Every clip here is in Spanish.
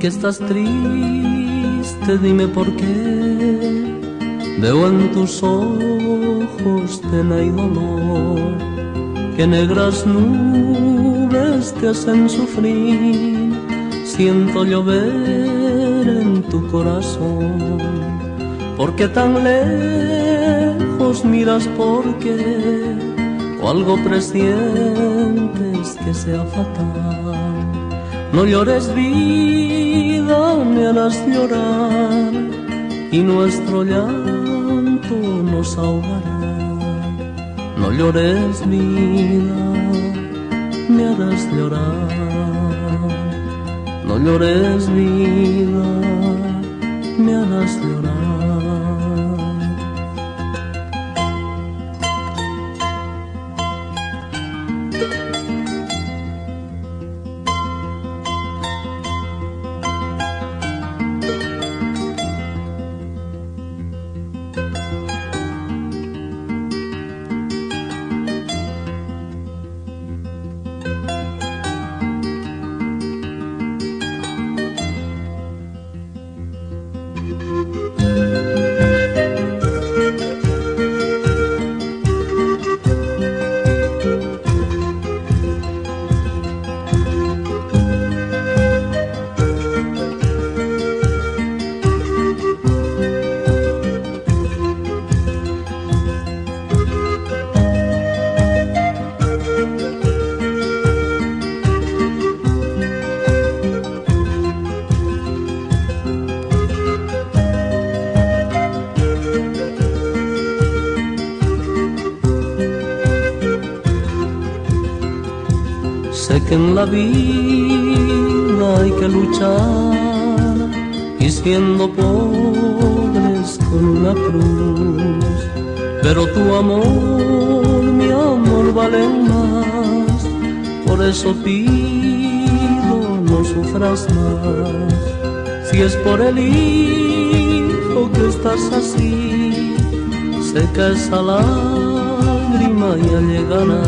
que estás triste, dime por qué. Veo en tus ojos pena y dolor, que negras nubes te hacen sufrir. Siento llover en tu corazón. ¿Por qué tan lejos miras? ¿Por qué? ¿O algo presientes que sea fatal? No llores, vida, me harás llorar, y nuestro llanto nos ahogará. No llores, vida, me harás llorar. No llores, vida, me harás llorar. Sé que en la vida hay que luchar, y siendo pobres con una cruz, pero tu amor, mi amor, vale más. Por eso pido, no sufras más. Si es por el hijo que estás así, seca esa lágrima ya llegará,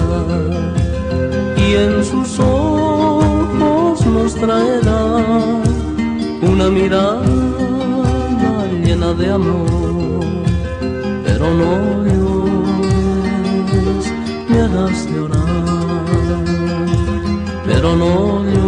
y en sus ojos nos traerá una mirada llena de amor. Pero no llores, me harás llorar. Pero no llores,